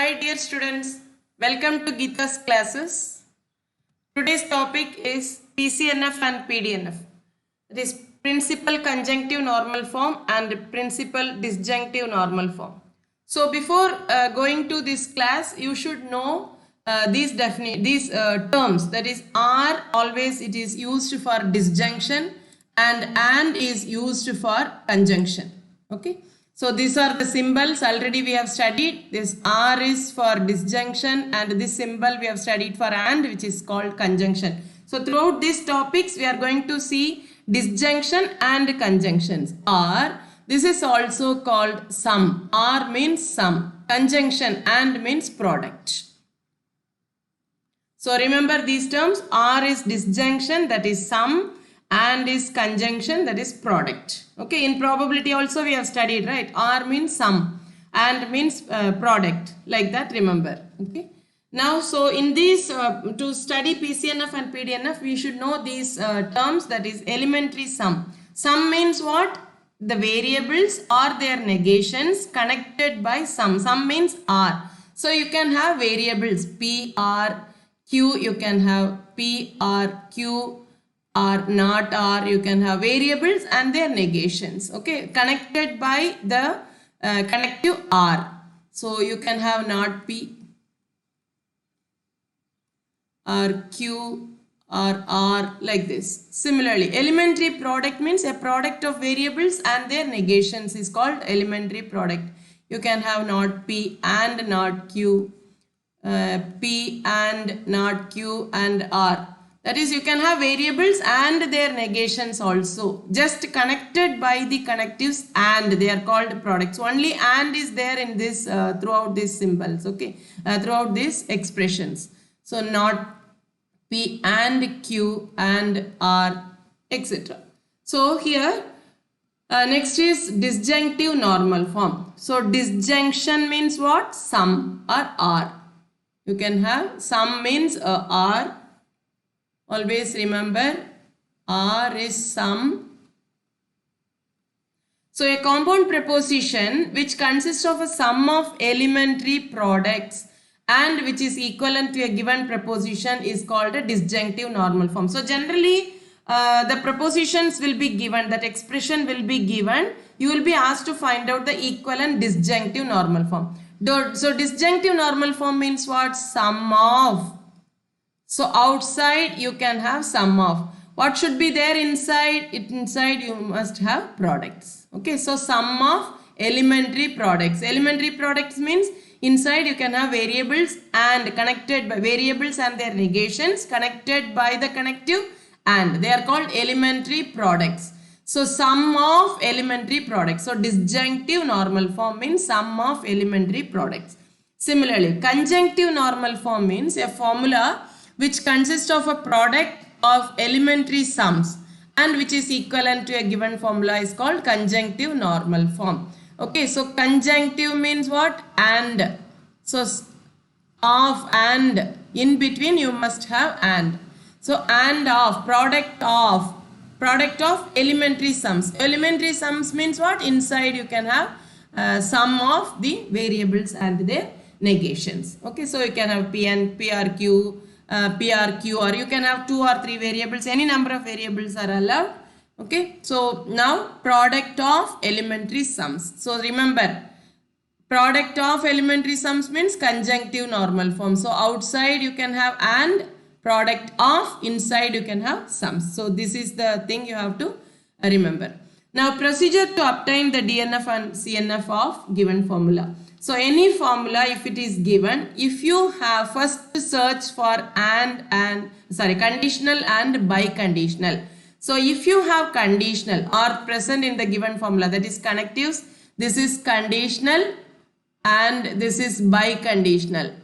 Hi dear students, welcome to Geeta's classes. Today's topic is PCNF and Pdnf. That is principal conjunctive normal form and principal disjunctive normal form. So before going to this class, you should know these terms. That is R always it is used for disjunction and is used for conjunction. Okay. So these are the symbols already we have studied. This R is for disjunction and this symbol we have studied for and, which is called conjunction. So throughout these topics we are going to see disjunction and conjunctions. R, this is also called sum. R means sum. Conjunction and means product. So remember these terms. R is disjunction, that is sum, and is conjunction, that is product. Okay, in probability also we have studied, right? R means sum and means product, like that, remember. Okay, now so in these to study PCNF and Pdnf we should know these terms, that is elementary sum. Sum means what? The variables or their negations connected by sum. Sum means R. So you can have variables P, R, Q, you can have P, R, Q, R, not R, you can have variables and their negations, okay, connected by the connective R. So you can have not P, or Q, or R, like this. Similarly, elementary product means a product of variables and their negations is called elementary product. You can have not P and not Q, P and not Q and R. That is, you can have variables and their negations also, just connected by the connectives and, they are called products. Only and is there in this throughout these symbols, okay, throughout these expressions. So not P and Q and R, etc. So here next is disjunctive normal form. So disjunction means what? Sum or R. You can have sum means R. Always remember R is sum. So a compound preposition which consists of a sum of elementary products and which is equivalent to a given preposition is called a disjunctive normal form. So generally the prepositions will be given, that expression will be given. You will be asked to find out the equivalent disjunctive normal form. So disjunctive normal form means what? Sum of. So outside you can have sum of. What should be there inside? Inside you must have products. Okay, so sum of elementary products. Elementary products means inside you can have variables and connected by variables and their negations connected by the connective and. They are called elementary products. So sum of elementary products. So disjunctive normal form means sum of elementary products. Similarly, conjunctive normal form means a formula which consists of a product of elementary sums and which is equivalent to a given formula is called conjunctive normal form. Okay, so conjunctive means what? And. So of and, in between you must have and. So and of, product of elementary sums. Elementary sums means what? Inside you can have sum of the variables and their negations. Okay, so you can have P and PRQ, PRQ, or you can have 2 or 3 variables, any number of variables are allowed. Okay, so now product of elementary sums. So remember, product of elementary sums means conjunctive normal form. So outside you can have and, product of, inside you can have sums. So this is the thing you have to remember. Now procedure to obtain the DNF and CNF of given formula. So any formula, if it is given, if you have first search for conditional and biconditional. So if you have conditional or present in the given formula, that is connectives, this is conditional and this is biconditional.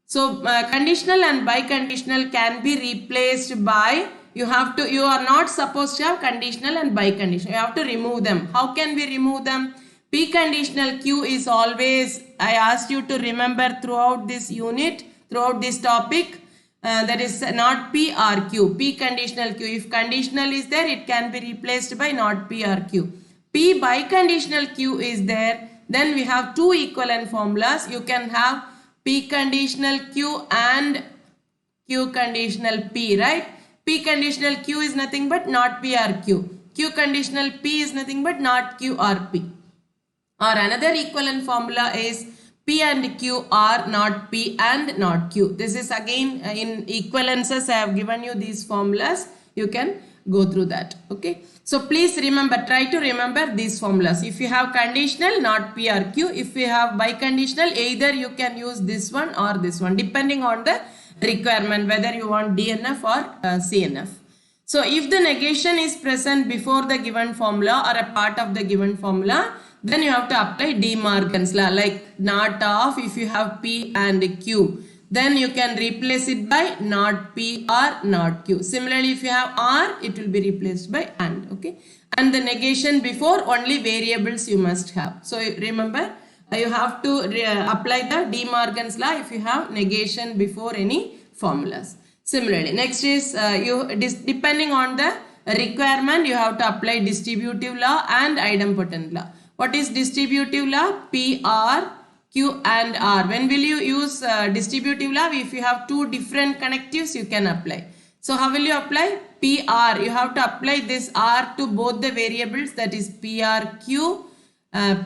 So conditional and biconditional can be replaced by, you are not supposed to have conditional and biconditional. You have to remove them. How can we remove them? P conditional Q is always, I asked you to remember throughout this unit, throughout this topic, that is not P or Q. P conditional Q. If conditional is there, it can be replaced by not P or Q. P biconditional Q is there, then we have two equivalent formulas. You can have P conditional Q and Q conditional P, right? P conditional Q is nothing but not P or Q. Q conditional P is nothing but not Q or P. Or another equivalent formula is P and Q are not P and not Q. This is again in equivalences. I have given you these formulas. You can go through that. Okay. So please remember, try to remember these formulas. If you have conditional, not P or Q. If you have biconditional, either you can use this one or this one, depending on the requirement, whether you want DNF or CNF. So if the negation is present before the given formula or a part of the given formula, then you have to apply De Morgan's law, like not of. If you have P and Q, then you can replace it by not P or not Q. Similarly, if you have R, it will be replaced by and. Okay, and the negation before only variables you must have. So remember, you have to apply the De Morgan's law if you have negation before any formulas. Similarly, next is depending on the requirement, you have to apply distributive law and idempotent law. What is distributive law? P, R, Q and R. When will you use distributive law? If you have two different connectives, you can apply. So how will you apply? P, R. You have to apply this R to both the variables, that is P, R, Q,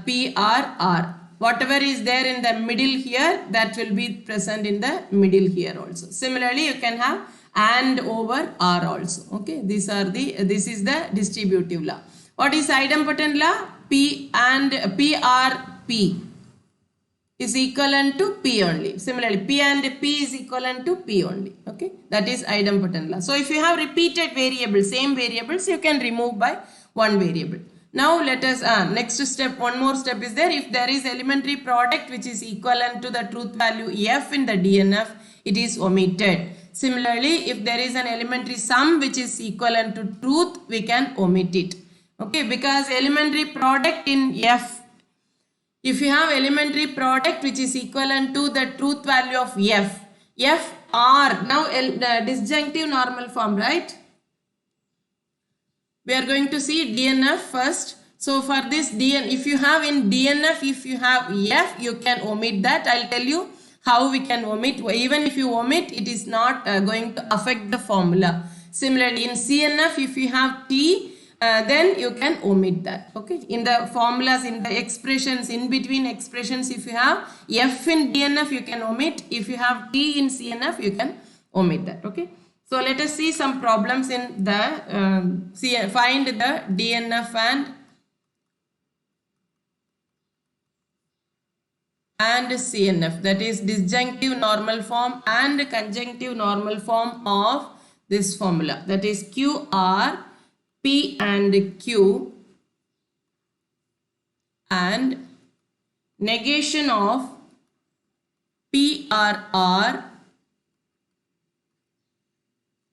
P, R, R. Whatever is there in the middle here, that will be present in the middle here also. Similarly, you can have and over R also. Okay, this is the distributive law. What is idempotent law? P and P R P is equivalent to P only. Similarly, P and P is equivalent to P only. Okay, that is idempotent law. So if you have repeated variables, same variables, you can remove by one variable. Now let us next step, one more step is there. If there is elementary product which is equivalent to the truth value F in the DNF, it is omitted. Similarly, if there is an elementary sum which is equivalent to truth, we can omit it. Okay, because elementary product in F, if you have elementary product which is equivalent to the truth value of F, F R, now the disjunctive normal form, right? We are going to see DNF first. So for this if you have in DNF, if you have F, you can omit that. I'll tell you how we can omit. Even if you omit, it is not going to affect the formula. Similarly, in CNF, if you have T, then you can omit that. Okay, in the formulas, in the expressions, in between expressions, if you have F in DNF, you can omit. If you have T in CNF, you can omit that. Okay, so let us see some problems in the find the DNF and CNF, that is disjunctive normal form and conjunctive normal form of this formula, that is QR, P and Q, and negation of PRR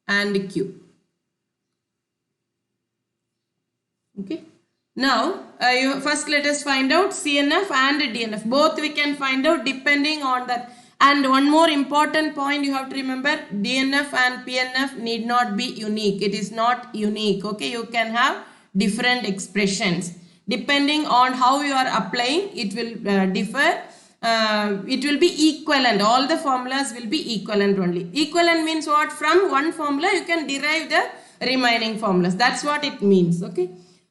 and Q. Okay. Now, first let us find out CNF and DNF. Both we can find out depending on that. And one more important point you have to remember, DNF and PNF need not be unique. It is not unique. Okay, you can have different expressions. Depending on how you are applying, it will differ. It will be equivalent. All the formulas will be equivalent only. Equivalent means what? From one formula you can derive the remaining formulas. That's what it means. Okay.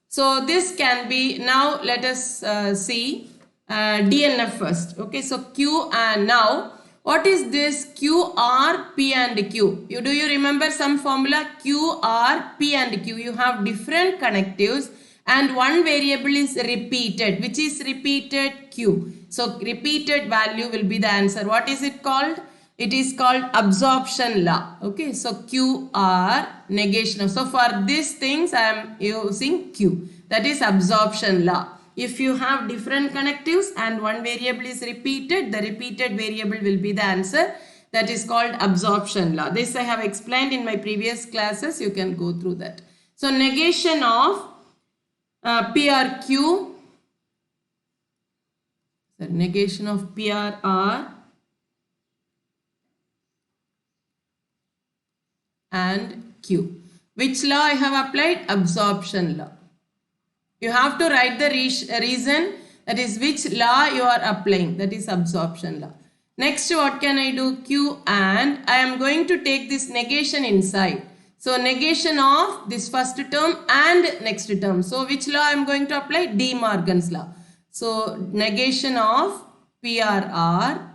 So this can be, now let us see DNF first. Okay, so Q and now what is this Q, R, P and Q? Do you remember some formula? Q, R, P and Q. You have different connectives and one variable is repeated. Which is repeated? Q. So repeated value will be the answer. What is it called? It is called absorption law. Okay, so Q, R, negation. So for these things I am using Q. That is absorption law. If you have different connectives and one variable is repeated, the repeated variable will be the answer. That is called absorption law. This I have explained in my previous classes. You can go through that. So negation of PRQ, negation of PRR and Q. Which law I have applied? Absorption law. You have to write the reason. That is which law you are applying. That is absorption law. Next, what can I do? Q and I am going to take this negation inside. So negation of this first term and next term. So which law I am going to apply? De Morgan's law. So negation of PRR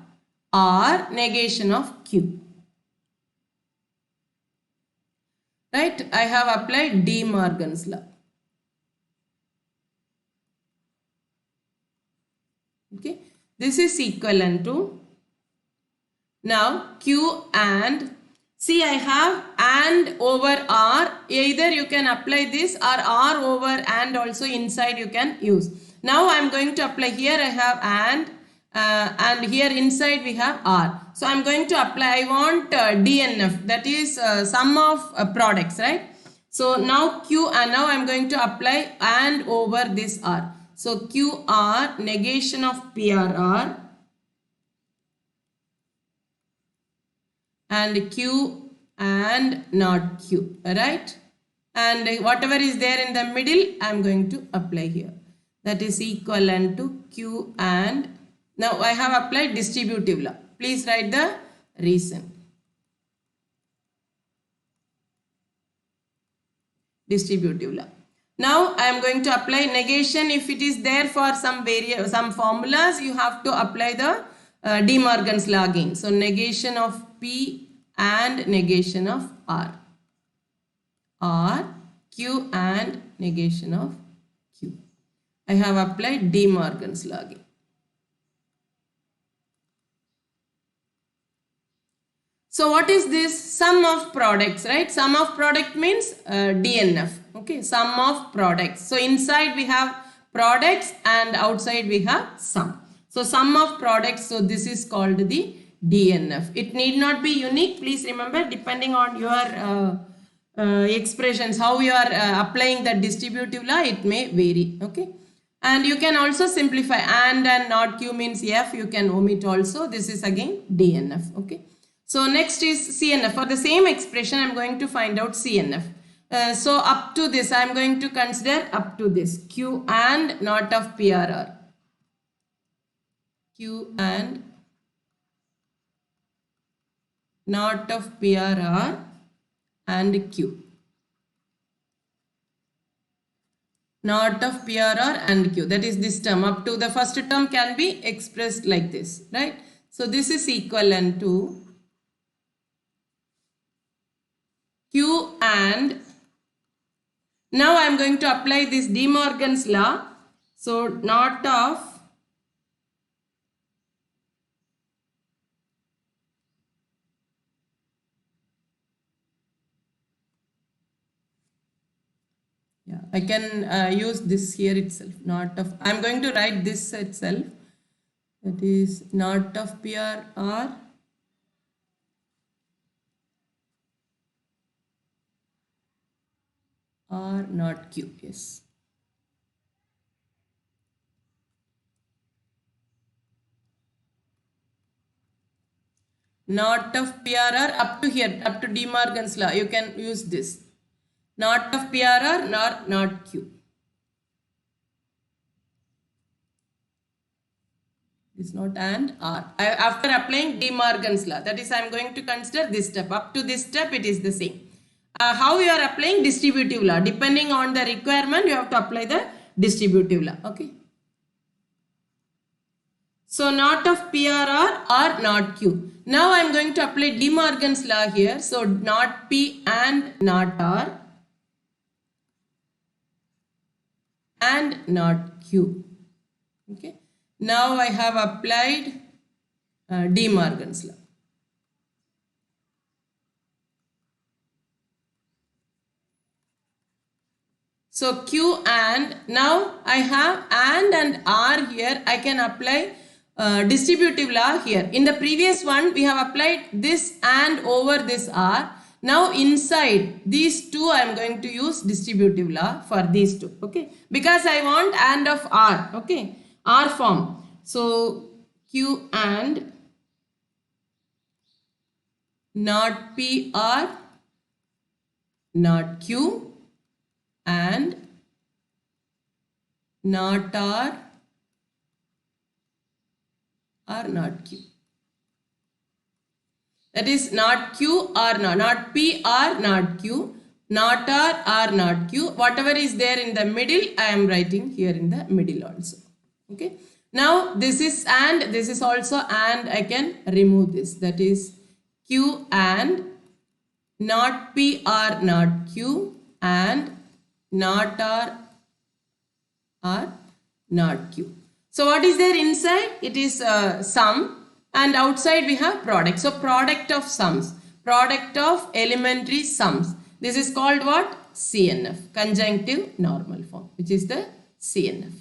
or negation of Q. Right? I have applied De Morgan's law. Okay. This is equivalent to now Q and see I have and over R. Either you can apply this or R over and also inside you can use. Now I am going to apply here I have and here inside we have R. So I am going to apply I want DNF, that is sum of products, right? So now Q and now I am going to apply and over this R. So QR negation of PRR and Q and not Q, right? And whatever is there in the middle I am going to apply here. That is equivalent to Q and now I have applied distributive law. Please write the reason. Distributive law. Now I am going to apply negation. If it is there for some formulas, you have to apply the De Morgan's law again. So negation of P and negation of R. Or Q and negation of Q. I have applied De Morgan's law again. So what is this? Sum of products, right? Sum of product means DNF. Okay, sum of products. So inside we have products and outside we have sum. So sum of products, so this is called the DNF. It need not be unique. Please remember, depending on your expressions, how you are applying the distributive law, it may vary. Okay. And you can also simplify and not Q means F. You can omit also. This is again DNF. Okay. So next is CNF. For the same expression, I am going to find out CNF. So up to this, I am going to consider up to this Q and not of PRR. Q and not of PRR and Q. Not of PRR and Q. That is this term. Up to the first term can be expressed like this, right? So this is equivalent to Q and now I am going to apply this De Morgan's law. So not of I can use this here itself. Not of I am going to write this itself. That is not of PRR or not Q. Yes. Not of PRR up to here, up to De Morgan's law. You can use this. Not of PRR nor not Q. It's not and R. After applying De Morgan's law, that is I am going to consider this step. Up to this step it is the same. How you are applying distributive law? Depending on the requirement, you have to apply the distributive law. Okay. So not of PRR or not Q. Now I am going to apply De Morgan's law here. So not P and not R and not Q. Okay. Now I have applied De Morgan's law. So Q and now I have and R here. I can apply distributive law here. In the previous one we have applied this and over this R. Now inside these two I am going to use distributive law for these two. Okay. Because I want and of R. Okay. R form. So Q and not PR not Q and not R or not Q. That is not Q or not P or not Q, not R or not Q. Whatever is there in the middle, I am writing here in the middle also. Okay. Now this is and, this is also and, I can remove this. That is Q and, not P or not Q, and not R or not Q. So what is there inside? It is sum, and outside we have product. So product of sums, product of elementary sums. This is called what? CNF, conjunctive normal form, which is the CNF.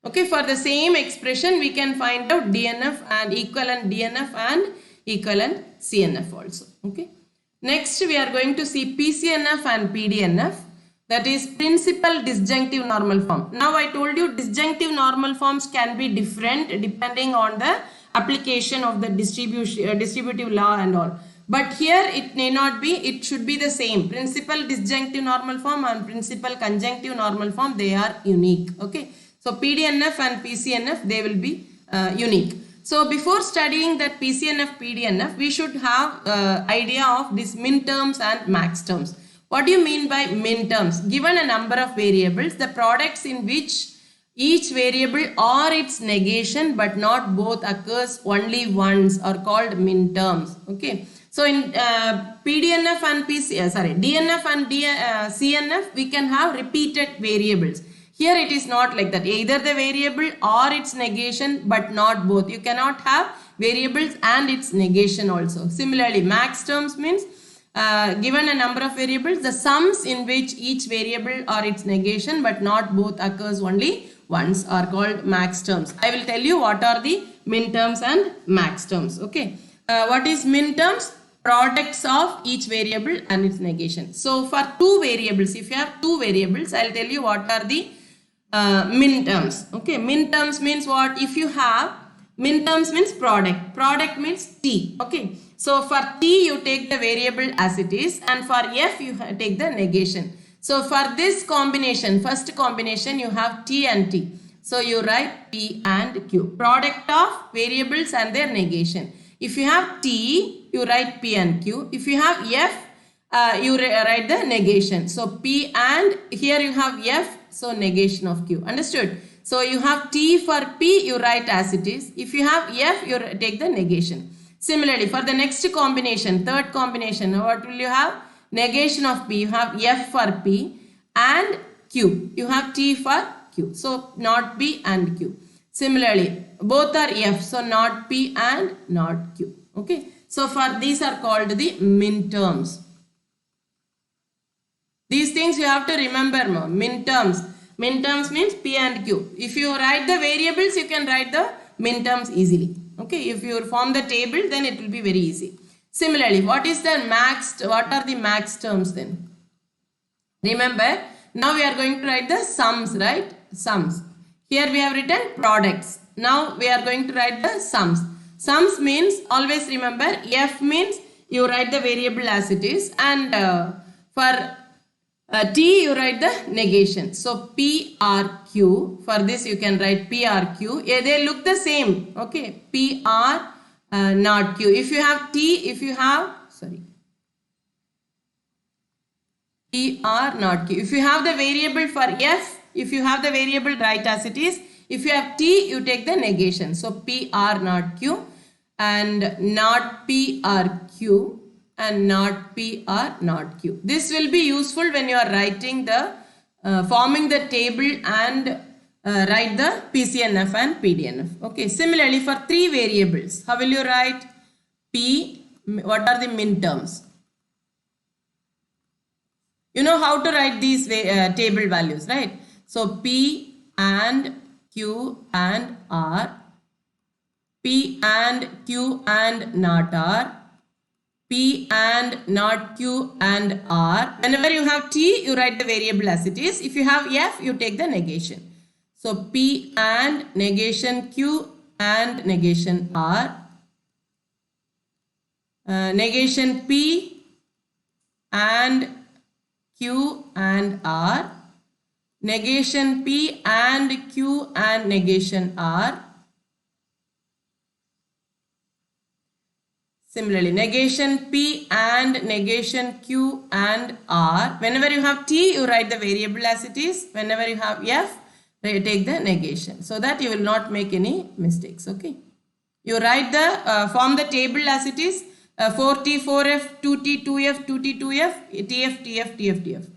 Okay, for the same expression we can find out DNF and equivalent DNF and equivalent CNF also. Okay. Next we are going to see PCNF and Pdnf, that is principal disjunctive normal form. Now I told you disjunctive normal forms can be different depending on the application of the distributive law and all. But here it may not be, it should be the same. Principal disjunctive normal form and principal conjunctive normal form, they are unique. Okay. So Pdnf and PCNF, they will be unique. So before studying that PCNF, Pdnf, we should have idea of these min terms and max terms. What do you mean by min terms? Given a number of variables, the products in which each variable or its negation but not both occurs only once are called min terms. Okay. So in DNF and CNF, we can have repeated variables. Here it is not like that. Either the variable or its negation but not both. You cannot have variables and its negation also. Similarly, max terms means given a number of variables, the sums in which each variable or its negation but not both occurs only once are called max terms. I will tell you what are the min terms and max terms. Okay. What is min terms? Products of each variable and its negation. So for two variables, if you have two variables, I will tell you what are the min terms. Okay, min terms means what? If you have, min terms means product. Product means T. Okay, so for T you take the variable as it is, and for F you take the negation. So for this combination, first combination, you have T and T. So you write P and Q. Product of variables and their negation. If you have T, you write P and Q. If you have F, you write the negation. So P and, here you have F, so negation of Q. Understood? So you have T for P, you write as it is. If you have F, you take the negation. Similarly, for the next combination, third combination, what will you have? Negation of P. You have F for P and Q. You have T for Q. So not P and Q. Similarly, both are F. So not P and not Q. Okay. So for these are called the min terms. These things you have to remember more. Min terms. Min terms means P and Q. If you write the variables, you can write the min terms easily. Okay. If you form the table, then it will be very easy. Similarly, what is the max? What are the max terms then? Remember, now we are going to write the sums, right? Sums. Here we have written products. Now we are going to write the sums. Sums means, always remember, F means you write the variable as it is, and for T you write the negation. So P R Q, for this you can write P R Q. Yeah, they look the same. Okay, P R not Q. If you have T, if you have, sorry, P R not Q. If you have the variable for F, if you have the variable, write as it is. If you have T, you take the negation. So P R not Q and not P R Q and not P R not Q. This will be useful when you are writing the forming the table and write the PCNF and Pdnf. Okay. Similarly, for three variables, how will you write? P, what are the min terms? You know how to write these table values, right? So P and Q and R, P and Q and not R, P and not Q and R. Whenever you have T, you write the variable as it is. If you have F, you take the negation. So P and negation Q and negation R, negation P and Q and R, negation P and Q and negation R. Similarly, negation P and negation Q and R. Whenever you have T, you write the variable as it is. Whenever you have F, you take the negation, so that you will not make any mistakes. Okay. You write the, form the table as it is. 4T, 4F, 2T, 2F, 2T, 2F, TF, TF, TF, TF.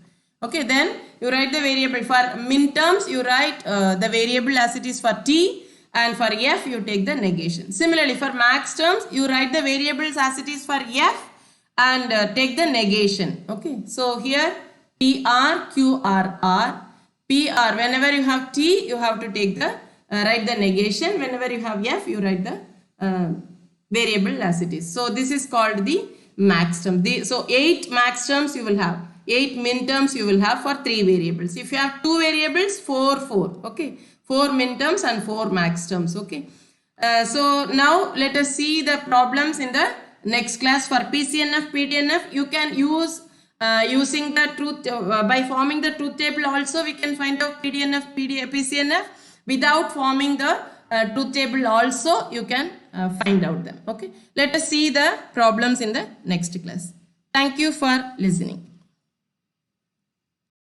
Okay, then you write the variable. For min terms, you write the variable as it is for T, and for F you take the negation. Similarly, for max terms, you write the variables as it is for F and take the negation. Okay, so here PR, QR, R. PR, whenever you have T, you have to take the, write the negation. Whenever you have F, you write the variable as it is. So this is called the max term. So 8 max terms you will have. 8 min terms you will have for 3 variables. If you have 2 variables, 4, 4. Okay. 4 min terms and 4 max terms. Okay. So now let us see the problems in the next class. For PCNF, Pdnf, you can use using the truth, by forming the truth table also we can find out Pdnf, PCNF. Without forming the truth table also you can find out them. Okay. Let us see the problems in the next class. Thank you for listening.